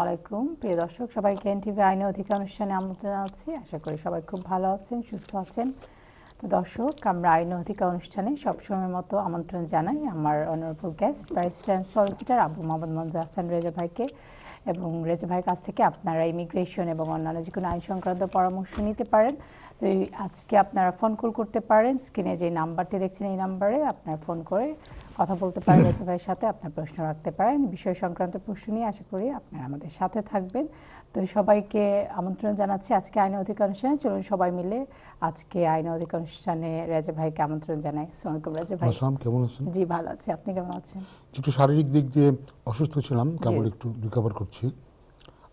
আলাইকুম প্রিয় দর্শক, সবাইকে এনটিভি আইনের অধিকার অনুষ্ঠানে আমন্ত্রণ জানাচ্ছি। আশা করি সবাই খুব ভালো আছেন, সুস্থ আছেন। তো দর্শক, আমরা আইনের অধিকার অনুষ্ঠানে সবসময় মতো আমন্ত্রণ জানাই আমার honourable guest barrister and solicitor Abu Mohammad Manju Hasan Reza ভাইকে, এবং রেজা ভাইয়ের কাছ থেকে আপনারা ইমিগ্রেশন এবং অন্যান্য যে কোনো আইন সংক্রান্ত পরামর্শ নিতে পারেন। তো আজকে আপনারা ফোন কল করতে পারেন, স্ক্রিনে যে নাম্বারটি দেখছেন এই নাম্বারে আপনারা ফোন করে কথা বলতে পারেন, রেজা ভাইয়ের সাথে আপনার প্রশ্ন রাখতে পারেন। বিষয় সংক্রান্ত প্রশ্ন নিয়ে আশা করি আপনারা আমাদের সাথে থাকবেন। তো সবাইকে আমন্ত্রণ জানাচ্ছি আজকে আইন অধিকার অনুষ্ঠানে। চলুন সবাই মিলে আজকে আইন অধিকার অনুষ্ঠানে রেজা ভাইকে আমন্ত্রণ জানাই। আসসালামু আলাইকুম রেজা ভাই। আসসালাম, কেমন আছেন? জি ভালো আছি, আপনি কেমন আছেন? একটু শারীরিক দিক দিয়ে অসুস্থ ছিলাম, কেবল একটু রিকভার করছি,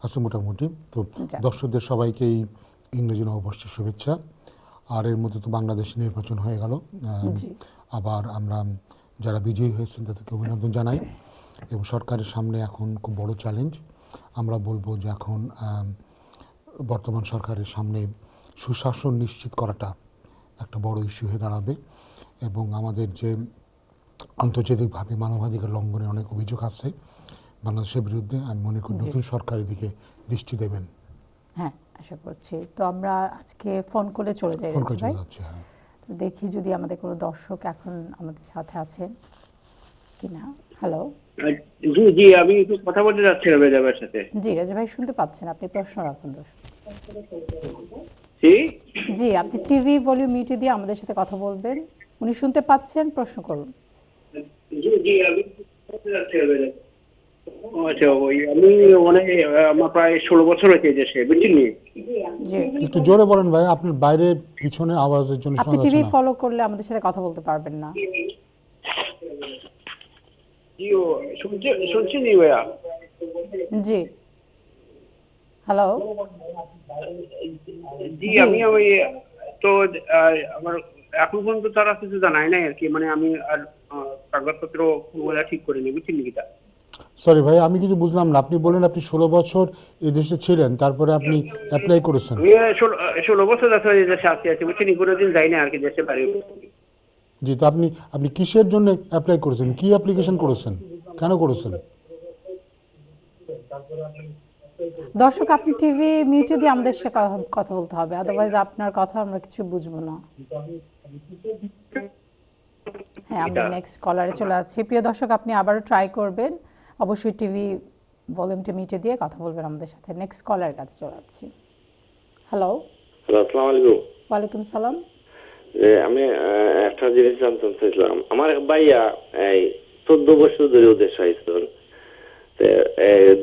আছে মোটামুটি। তো দর্শকদের সবাইকে এই ইংরেজি নববর্ষের শুভেচ্ছা। আর এর মধ্যে তো বাংলাদেশ নির্বাচন হয়ে গেল, আবার আমরা যারা বিজয়ী হয়েছেন তাদেরকে অভিনন্দন জানাই। এবং সরকারের সামনে এখন খুব বড় চ্যালেঞ্জ, আমরা বলবো যে এখন বর্তমান সরকারের সামনে সুশাসন নিশ্চিত করাটা একটা বড় ইস্যু হয়ে দাঁড়াবে। এবং আমাদের যে আন্তর্জাতিকভাবে মানবাধিকার লঙ্ঘনের অনেক অভিযোগ আছে বাংলাদেশের বিরুদ্ধে, আমি মনে করি নতুন সরকারের দিকে দৃষ্টি দেবেন। হ্যাঁ, আশা করছি। তো আমরা আজকে ফোন করে চলে যাই ভাই। হ্যাঁ, তো দেখি যদি আমাদের কোনো দর্শক এখন আমাদের সাথে আছেন কিনা। হ্যালো। জি জি, আমি একটু কথা বলতে যাচ্ছিলাম রেজা ভাইয়ের সাথে। জি রেজা ভাই শুনতে পাচ্ছেন, আপনি প্রশ্ন রাখুন দর্শক। জি জি, আপনি টিভি ভলিউম মিউটে দিয়ে আমাদের সাথে কথা বলবেন। উনি শুনতে পাচ্ছেন, প্রশ্ন করুন। জি জি, আমি বলতে যাচ্ছিলাম রেজা। আচ্ছা, ওই আমি মানে আমার প্রায় 16 বছর হয়েছে দেশে, বুঝছেন? জি, একটু জোরে বলেন ভাই, আপনার বাইরে পিছনে আওয়াজের জন্য আপনি টিভি ফলো করলে আমাদের সাথে কথা বলতে পারবেন না। জি, ও শুনছেন ভাইয়া? জি, হ্যালো। জি, আমি ওই তো আমার এখন পর্যন্ত তারা কিছু জানাই নাই আর কি, মানে আমি আর কাগজপত্র ঠিক করিনি, বুঝছেন নিকিতা? সরি ভাই, আমি কিছু বুঝলাম না। আপনি বলেন আপনি 16 বছর এই দেশে ছিলেন, তারপরে আপনি অ্যাপ্লাই করেছেন। 16 বছর এই দেশে আছি, বুঝছেন? কোনোদিন যাই না আর কি দেশে বাড়ি। জি, তো আপনি কিসের জন্য অ্যাপ্লাই করেছেন, কি অ্যাপ্লিকেশন করেছেন, কেন করেছেন? দর্শক, আপনি টিভি মিউটে দিয়ে আমাদের সাথে কথা বলতে হবে, আদারওয়াইজ আপনার কথা আমরা কিছু বুঝবো না। হ্যাঁ, আমরা নেক্সট কলারে চলে যাচ্ছি। প্রিয় দর্শক, আপনি আবারও ট্রাই করবেন, অবশ্যই টিভি ভলিউমটা মিটে দিয়ে কথা বলবেন আমাদের সাথে। নেক্সট কলার কাছে চলে যাচ্ছি। হ্যালো। আসসালামু আলাইকুম। ওয়ালাইকুম সালাম। আমি একটা জিনিস জানতে চাইছিলাম। আমার এক ভাইয়া এই 14 বছর ধরে ওদের সাইছেন,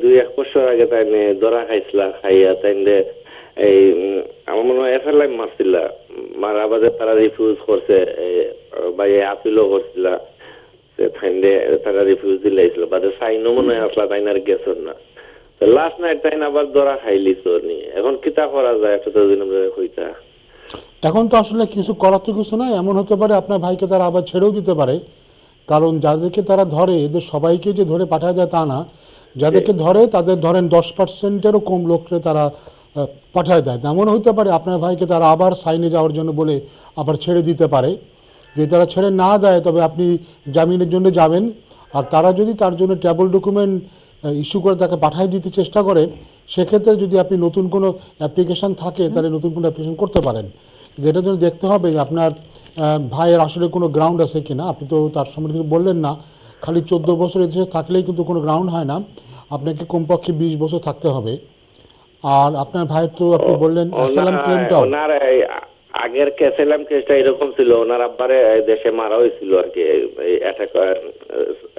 2-1 বছর আগে তাই ধরা খাইছিল, খাইয়া তাই এই আমার মনে হয় এফআইআর মারছিল, মারা বাদে তারা রিফিউজ করছে, ভাইয়া আপিলও করছিল, তারা রিফিউজ দিলাইছিল, বাদে সাইনও মনে হয় আসলা তাই আর গেছেন না। লাস্ট নাইট তাই আবার ধরা খাইলিছ নি, এখন কিতা করা যায় একটা দিন হইতা? এখন তো আসলে কিছু করার তো কিছু নাই। এমন হতে পারে আপনার ভাইকে তারা আবার ছেড়েও দিতে পারে, কারণ যাদেরকে তারা ধরে এদের সবাইকে যে ধরে পাঠায় দেয় তা না। যাদেরকে ধরে তাদের ধরেন 10%-এরও কম লোককে তারা পাঠায় দেয়। এমন হতে পারে আপনার ভাইকে তারা আবার সাইনে যাওয়ার জন্য বলে আবার ছেড়ে দিতে পারে। যদি তারা ছেড়ে না দেয় তবে আপনি জামিনের জন্য যাবেন, আর তারা যদি তার জন্য ট্রাভেল ডকুমেন্ট ইস্যু করে তাকে পাঠিয়ে দিতে চেষ্টা করে, সেক্ষেত্রে যদি আপনি নতুন কোনো অ্যাপ্লিকেশান থাকে তাহলে নতুন কোনো অ্যাপ্লিকেশান করতে পারেন। যেটার জন্য দেখতে হবে যে আপনার ভাইয়ের আসলে কোনো গ্রাউন্ড আছে কিনা। আপনি তো তার সম্বন্ধে কিছু বললেন না। খালি 14 বছর এদেশে থাকলেই কিন্তু কোনো গ্রাউন্ড হয় না, আপনাকে কমপক্ষে 20 বছর থাকতে হবে। আর আপনার ভাইয়ের তো আপনি বললেন অ্যাসাইলাম ক্লেমটাও, ওনার আগের অ্যাসাইলাম কেসটা এরকম ছিল, ওনার আব্বারে দেশে মারা হয়েছিল আর কি,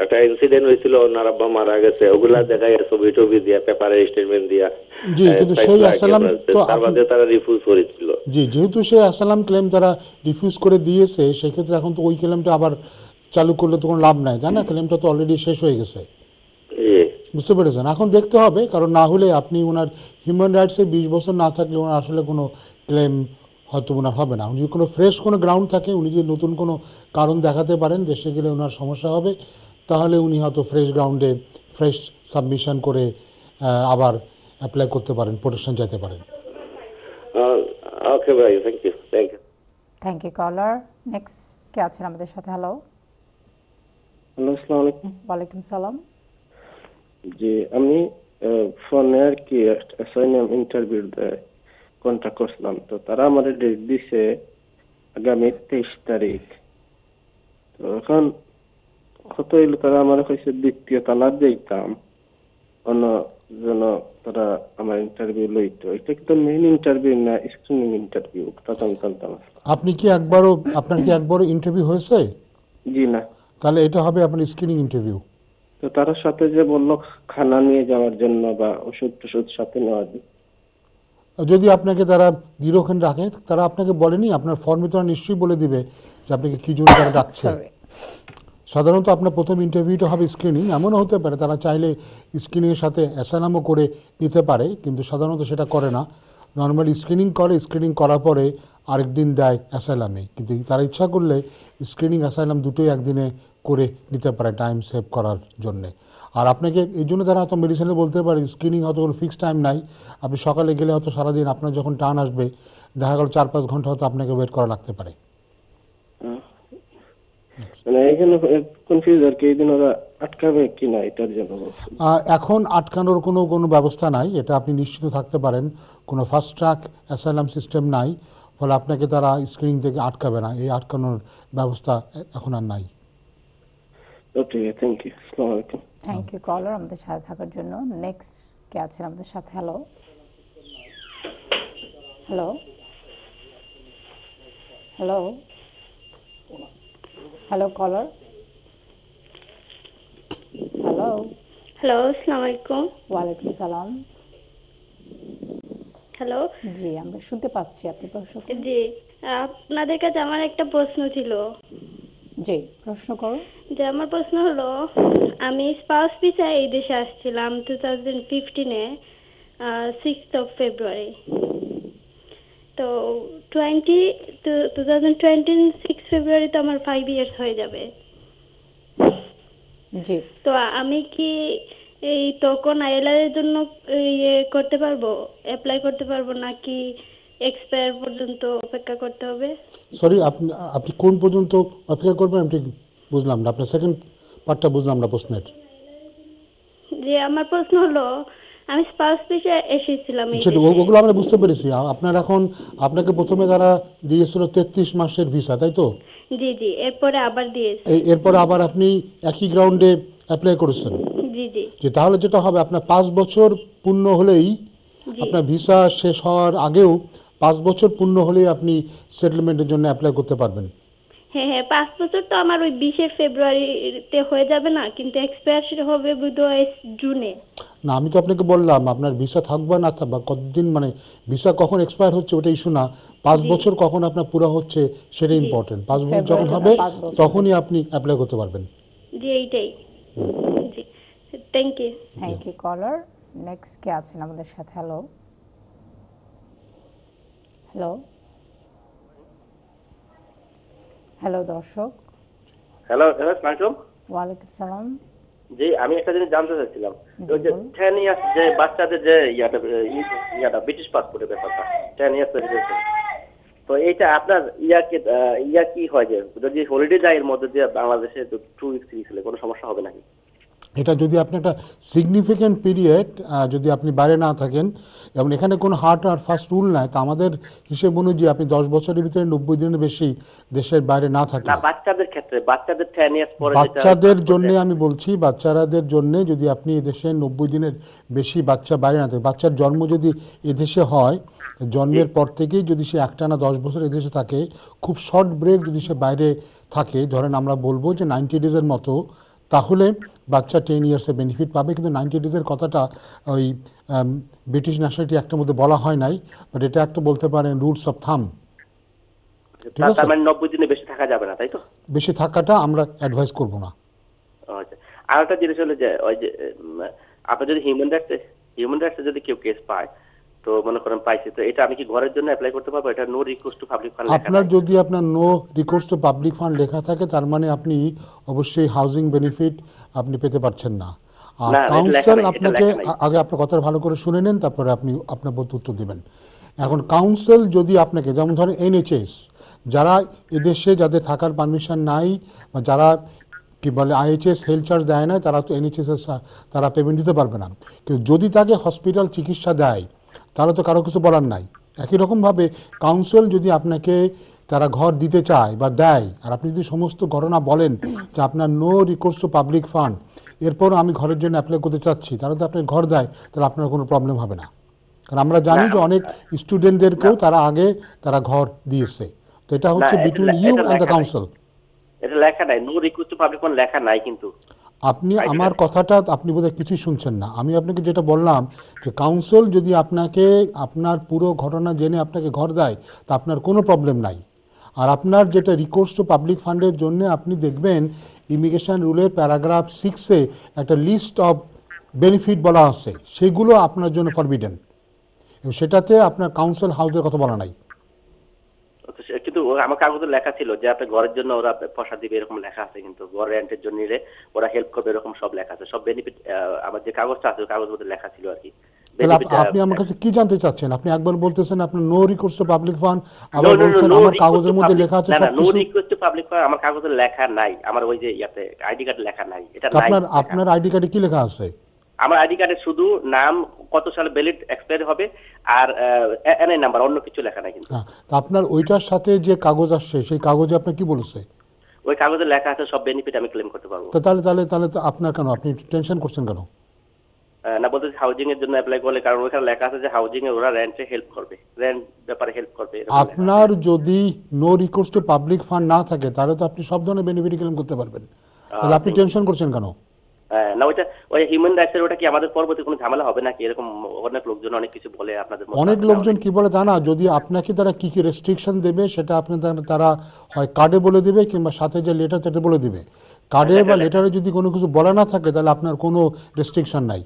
একটা ইনসিডেন্ট হয়েছিল, ওনার আব্বা মারা গেছে, ওগুলা দেখায় ছবি টবি দিয়া, পেপারে স্টেটমেন্ট দিয়া। জি, কিন্তু সেই অ্যাসাইলাম তো তারা রিফিউজ করেছিল। জি, যেহেতু সেই অ্যাসাইলাম ক্লেম তারা রিফিউজ করে দিয়েছে, সেক্ষেত্রে এখন তো ওই ক্লেমটা আবার চালু করলে তো কোনো লাভ নাই, তাই না? ক্লেমটা তো অলরেডি শেষ হয়ে গেছে, বুঝতে পেরেছেন? এখন দেখতে হবে, কারণ না হলে আপনি ওনার হিউম্যান রাইটসে 20 বছর না থাকলে ওনার আসলে কোনো ক্লেম হয়তো ওনার হবে না। যদি কোনো ফ্রেশ কোনো গ্রাউন্ড থাকে, উনি যদি নতুন কোনো কারণ দেখাতে পারেন দেশে গেলে ওনার সমস্যা হবে, তাহলে উনি হয়তো ফ্রেশ গ্রাউন্ডে ফ্রেশ সাবমিশন করে আবার অ্যাপ্লাই করতে পারেন, প্রোটেকশন চাইতে পারেন। ওকে ভাই, thank you. Thank you caller. Next কে আছেন আমাদের সাথে? হ্যালো। হ্যালো, আসসালামু আলাইকুম। ওয়ালাইকুম সালাম। জি, আমি ফোনে আর কি অ্যাসাইনমেন্ট ইন্টারভিউ দেয় কন্ট্যাক্ট করছিলাম, তো তারা আমার ডেট দিছে আগামী 23 তারিখ। তো এখন কত হইলো, তারা আমার কইছে দ্বিতীয় তালার দিতাম অন্য যেন তারা আমার ইন্টারভিউ লইতো। এটা কিন্তু মেইন ইন্টারভিউ না, স্ক্রিনিং ইন্টারভিউ। তা তো আমি জানতাম না। আপনার কি একবারও ইন্টারভিউ হয়েছে? জি না। তাহলে এটা হবে আপনার স্ক্রিনিং ইন্টারভিউ। তো তার সাথে যে বললো খানা নিয়ে যাওয়ার জন্য বা ওষুধ টষুধ সাথে নেওয়ার জন্য, যদি আপনাকে তারা দৃঢ়ক্ষণ রাখে, তারা আপনাকে বলেনি? আপনার ফর্মে তারা নিশ্চয়ই বলে দিবে যে আপনাকে কি জন্য তারা ডাকছে। Sorry. সাধারণত আপনার প্রথম ইন্টারভিউটা হবে স্ক্রিনিং। এমনও হতে পারে তারা চাইলে স্ক্রিনিংয়ের সাথে অ্যাসাইনামও করে নিতে পারে, কিন্তু সাধারণত সেটা করে না। নর্মালি স্ক্রিনিং করে, স্ক্রিনিং করার পরে আরেকদিন দেয় অ্যাসাইলামে, কিন্তু তারা ইচ্ছা করলে স্ক্রিনিং অ্যাসাইলাম দুটোই একদিনে করে নিতে পারে টাইম সেভ করার জন্যে। আর আপনাকে এই জন্য তারা হয়তো মেডিসিনে বলতে পারে স্ক্রিনিং হয়তো কোনো ফিক্সড টাইম নাই, আপনি সকালে গেলে হয়তো সারাদিন আপনার যখন টার্ন আসবে দেখা গেল 4-5 ঘন্টা হয়তো আপনাকে ওয়েট করা লাগতে পারে। মানে এখানে কনফিউজ আর কি, এই দিন ওরা আটকাবে কিনা এটার জন্য বলছি। এখন আটকানোর কোনো ব্যবস্থা নাই, এটা আপনি নিশ্চিত থাকতে পারেন। কোনো ফাস্ট ট্র্যাক অ্যাসাইলাম সিস্টেম নাই, ফলে আপনাকে তারা স্ক্রিনিং থেকে আটকাবে না। এই আটকানোর ব্যবস্থা এখন আর নাই। ওকে, থ্যাংক ইউ। আসসালামু আলাইকুম। থ্যাংক ইউ কলার আমাদের সাথে থাকার জন্য। নেক্সট কে আছেন আমাদের সাথে? হ্যালো হ্যালো হ্যালো হ্যালো কলার, হ্যালো। হ্যালো, আসসালামু আলাইকুম। ওয়ালাইকুম সালাম। হ্যালো। জি, আমরা শুনতে পাচ্ছি, আপনি প্রশ্ন করুন। জি, আপনাদের কাছে আমার একটা প্রশ্ন ছিল। জি, প্রশ্ন করুন। যে আমার প্রশ্ন হলো, আমি স্পাউস ভিসায় এই দেশে আসছিলাম 2015-এ 6th of February। তো 2026 February তো আমার 5 years হয়ে যাবে। জি, তো আমি কি এই তখন আইএলআর এর জন্য ইয়ে করতে পারবো, অ্যাপ্লাই করতে পারবো, নাকি এক্সপায়ার পর্যন্ত অপেক্ষা করতে হবে? সরি, আপনি কোন পর্যন্ত অপেক্ষা করবেন আমি ঠিক বুঝলাম না, আপনার সেকেন্ড পার্টটা বুঝলাম না প্রশ্নের। যে আমার প্রশ্ন হলো, আমি স্পাউস ভিসায় এসেছিলাম এই সেটা দেশে। ওগুলো আমরা বুঝতে পেরেছি। আপনাকে প্রথমে তারা দিয়েছিল 33 মাসের ভিসা, তাই তো? জি জি, এরপরে আবার দিয়েছে। এরপরে আবার আপনি একই গ্রাউন্ডে অ্যাপ্লাই করেছেন। জি জি যে তাহলে যেটা হবে, আপনার 5 বছর পূর্ণ হলেই, জি। আপনার ভিসা শেষ হওয়ার আগেও 5 বছর পূর্ণ হলেই আপনি সেটেলমেন্টের জন্য অ্যাপ্লাই করতে পারবেন। হ্যাঁ হ্যাঁ, 5 বছর তো আমার ওই 20 ফেব্রুয়ারিতে হয়ে যাবে না, কিন্তু এক্সপায়ার হবে বোধহয় জুনে। না, আমি তো আপনাকে বললাম আপনার ভিসা থাকবে না থাকবে কতদিন, মানে ভিসা কখন এক্সপায়ার হচ্ছে ওটা ইস্যু না, 5 বছর কখন আপনার পুরো হচ্ছে সেটা ইম্পর্টেন্ট। 5 বছর যখন হবে তখনই আপনি অ্যাপ্লাই করতে পারবেন। জি, এইটাই। জি, thank you. Thank you caller. Next কে আছেন আমাদের সাথে? হ্যালো হ্যালো হ্যালো দর্শক। হ্যালো, আসসালামু ওয়ালাইকুম সালাম। জি, আমি একটা জিনিস জানতে চাচ্ছিলাম। জি, ওই যে বলুন। 10 ইয়ার্স যে বাচ্চাদের যে ইয়াটা ব্রিটিশ পাসপোর্টের ব্যাপারটা 10 ইয়ার্স রেজিস্ট্রেশন, তো এইটা আপনার ইয়া কি হয় যে যদি হলিডে যায় এর মধ্যে দিয়ে বাংলাদেশে 2 উইকস ছিল, কোনো সমস্যা হবে নাকি? এটা যদি আপনি একটা সিগনিফিক্যান্ট পিরিয়ড যদি আপনি বাইরে না থাকেন, এবং এখানে কোনো হার্ড আর ফাস্ট রুল নাই, তো আমাদের হিসেব অনুযায়ী আপনি 10 বছরের ভিতরে 90 দিনের বেশি দেশের বাইরে না থাকলে। না, বাচ্চাদের ক্ষেত্রে, বাচ্চাদের 10 ইয়ার্স পরে বাচ্চাদের জন্য আমি বলছি, বাচ্চাদের জন্য যদি আপনি এদেশে 90 দিনের বেশি বাচ্চা বাইরে না থাকে, বাচ্চার জন্ম যদি এদেশে হয়, জন্মের পর থেকেই যদি সে একটানা 10 বছর এদেশে থাকে, খুব শর্ট ব্রেক যদি সে বাইরে থাকে, ধরেন আমরা বলবো যে 90 ডেজের মতো, তাহলে বাচ্চা 10 ইয়ার্সের বেনিফিট পাবে। কিন্তু 90 ডেজের কথাটা ওই ব্রিটিশ ন্যাশনালিটি একটার মধ্যে বলা হয় নাই, বাট এটা একটা বলতে পারেন রুলস অফ থাম। ঠিক আছে, তার মানে 90 দিনে বেশি থাকা যাবে না, তাই তো? বেশি থাকাটা আমরা অ্যাডভাইস করব না। আচ্ছা, আর একটা জিনিস হলো যে ওই যে আপনি যদি হিউম্যান রাইটসে যদি কেউ কেস পায়, তো মনে করেন পাইছে, তো এটা আমি কি ঘরের জন্য অ্যাপ্লাই করতে পারবো? এটা no request to public fund আপনার যদি আপনার no recourse to public fund লেখা থাকে, তার মানে আপনি অবশ্যই হাউজিং বেনিফিট আপনি পেতে পারছেন না। আর না, এটা লেখা কাউন্সিল নাই, এটা আপনাকে লেখা নাই। আগে আপনার কথা ভালো করে শুনে নেন, তারপরে আপনি আপনার উত্তর দেবেন। এখন কাউন্সিল যদি আপনাকে, যেমন ধরেন NHS, যারা এদেশে যাদের থাকার পারমিশন নাই বা যারা কি বলে IHS হেলথ চার্জ দেয় না, তারা তো NHS তারা পেমেন্ট দিতে পারবে না। কিন্তু যদি তাকে হসপিটাল চিকিৎসা দেয় তাহলে তো কারো কিছু বলার নাই। একই রকমভাবে কাউন্সিল যদি আপনাকে তারা ঘর দিতে চায় বা দেয়, আর আপনি যদি সমস্ত ঘটনা বলেন যে আপনার no recourse to public fund, এরপরও আমি ঘরের জন্য অ্যাপ্লাই করতে চাচ্ছি, তাহলে তো আপনি ঘর দেয়, তাহলে আপনার কোনো প্রবলেম হবে না। কারণ আমরা জানি যে অনেক স্টুডেন্টদেরকেও তারা আগে তারা ঘর দিয়েছে। তো এটা হচ্ছে between you and the council. এটা লেখা নাই, no request to public fund লেখা নাই কিন্তু। আপনি আমার কথাটা আপনি বোধহয় কিছুই শুনছেন না। আমি আপনাকে যেটা বললাম যে কাউন্সিল যদি আপনাকে আপনার পুরো ঘটনা জেনে আপনাকে ঘর দেয় তা আপনার কোনো প্রবলেম নাই। আর আপনার যেটা রিকোর্স টু পাবলিক ফান্ডের জন্য আপনি দেখবেন ইমিগ্রেশন রুলের প্যারাগ্রাফ 6-এ একটা লিস্ট অফ বেনিফিট বলা আছে, সেগুলো আপনার জন্য ফরবিডেন, এবং সেটাতে আপনার কাউন্সিল হাউসের কথা বলা নাই। কিন্তু আমার কাগজে লেখা ছিল যে আপনার ঘরের জন্য ওরা পয়সা দিবে এরকম লেখা আছে, কিন্তু ঘর রেন্টের জন্য ওরা হেল্প করবে এরকম সব লেখা আছে, সব বেনিফিট আমার যে কাগজটা আছে ওই কাগজের মধ্যে লেখা ছিল আর কি। তাহলে আপনি আমার কাছে কি জানতে চাচ্ছেন? আপনি একবার বলতেছেন আপনার no recourse to public fund, আবার বলছেন আমার কাগজের মধ্যে লেখা আছে সব নো কিছু। রিকোয়েস্ট টু পাবলিক ফান্ড আমার কাগজে লেখা নাই, আমার ওই যে ইয়াতে আইডি কার্ডে লেখা নাই। এটা নাই। আপনার আইডি কার্ডে কি লেখা আছে? আমার আইডি কার্ডে শুধু নাম, কত সালে ভ্যালিড এক্সপায়ার হবে, আর এনআই নাম্বার, অন্য কিছু লেখা নাই কিন্তু। তা আপনার ওইটার সাথে যে কাগজ আসছে সেই কাগজে আপনি কি বলেছে? ওই কাগজে লেখা আছে সব বেনিফিট আমি ক্লেম করতে পারবো। তাহলে তো আপনার কেন, আপনি টেনশন করছেন কেন? না, বলতে হাউজিং এর জন্য অ্যাপ্লাই করলে, কারণ ওখানে লেখা আছে যে হাউজিং এ ওরা রেন্টে হেল্প করবে, রেন্ট ব্যাপারে হেল্প করবে। আপনার যদি no recourse to public fund না থাকে তাহলে তো আপনি সব ধরনের বেনিফিট ক্লেম করতে পারবেন। তাহলে আপনি টেনশন করছেন কেন? না, ওই হিউম্যান রাইটসের ওটা কি আমাদের পরবর্তী কোনো ঝামেলা হবে নাকি? এরকম অনেক লোকজন অনেক কিছু বলে আপনাদের মধ্যে। অনেক লোকজন কি বলে তা না, যদি আপনাকে তারা কি কি রেস্ট্রিকশন দেবে সেটা আপনি তারা হয় কার্ডে বলে দিবে কিংবা সাথে যে লেটার সেটা বলে দিবে। কার্ডে বা লেটারে যদি কোনো কিছু বলা না থাকে তাহলে আপনার কোনো রেস্ট্রিকশন নাই।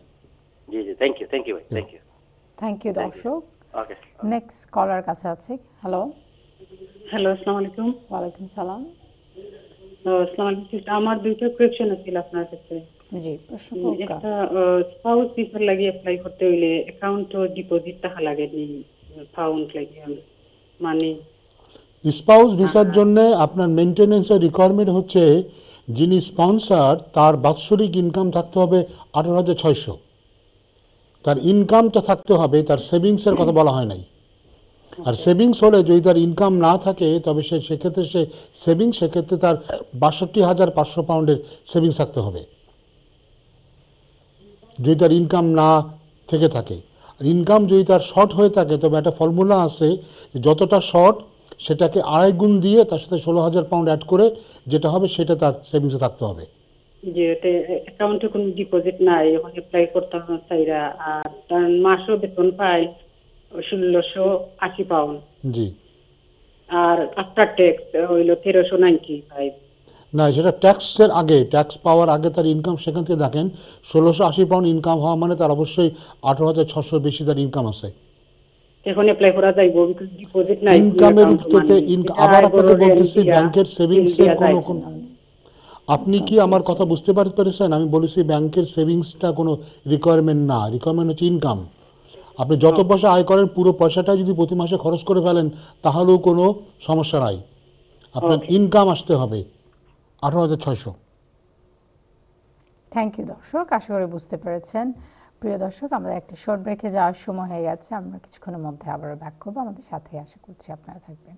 জি জি, থ্যাংক ইউ ভাই, থ্যাংক ইউ দর্শক। ওকে, নেক্সট কলার কাছে আছে। হ্যালো। আসসালামু আলাইকুম। ওয়ালাইকুম সালাম। আসসালামু আলাইকুম। আমার দুইটা কোয়েশ্চেন ছিল আপনার কাছে। জি, প্রশ্ন করুন। একটা স্পাউস ভিসার লাগি অ্যাপ্লাই করতে হইলে অ্যাকাউন্ট ও ডিপোজিট টাকা লাগে নি, পাউন্ড লাগে মানে স্পাউস ভিসার জন্য আপনার মেইনটেনেন্সের রিকোয়ারমেন্ট হচ্ছে যিনি স্পন্সর তার বাৎসরিক ইনকাম থাকতে হবে 18,600। তার ইনকামটা থাকতে হবে, তার সেভিংসের কথা বলা হয় নাই। আর সেভিংস হলে যদি তার ইনকাম না থাকে তবে সেক্ষেত্রে সেক্ষেত্রে তার 62,500 পাউন্ডের সেভিংস থাকতে হবে যদি তার ইনকাম না থেকে থাকে। আর ইনকাম যদি তার শর্ট হয়ে থাকে তবে একটা ফর্মুলা আছে, যতটা শর্ট সেটাকে 2.5 গুণ দিয়ে তার সাথে 16,000 পাউন্ড অ্যাড করে যেটা হবে সেটা তার সেভিংসে থাকতে হবে। যে অ্যাকাউন্টে কোনো ডিপোজিট নাই, এখন অ্যাপ্লাই করতে হবে চাইরা, আর তার মাসও বেতন পায় 1,680 পাউন্ড। জি। আর আফটার ট্যাক্স হইল 1,395। না, সেটা ট্যাক্সের আগে, ট্যাক্স পাওয়ার আগে তার ইনকাম সেখান থেকে দেখেন 1,680 পাউন্ড ইনকাম হওয়া মানে তার অবশ্যই 18,600 বেশি তার ইনকাম আছে। এখন অ্যাপ্লাই করা যাইব বিকজ ডিপোজিট নাই। ইনকামের ভিত্তিতে আবার আপনাকে বলতেছি ব্যাংকের সেভিংসের কোনো আপনি কি আমার কথা বুঝতে পারছেন? আমি বলেছি ব্যাংকের সেভিংসটা কোনো রিকোয়ারমেন্ট না, রিকোয়ারমেন্ট হচ্ছে ইনকাম। আপনি যত পয়সা আয় করেন পুরো পয়সাটা যদি প্রতি মাসে খরচ করে ফেলেন তাহলেও কোনো সমস্যা নাই। আপনার ইনকাম আসতে হবে 18,600। থ্যাংক ইউ দর্শক, আশা করি বুঝতে পেরেছেন। প্রিয় দর্শক, আমাদের একটা শর্ট ব্রেকে যাওয়ার সময় হয়ে গেছে। আমরা কিছুক্ষণের মধ্যে আবারও ব্যাক করবো। আমাদের সাথে আশা করছি আপনারা থাকবেন।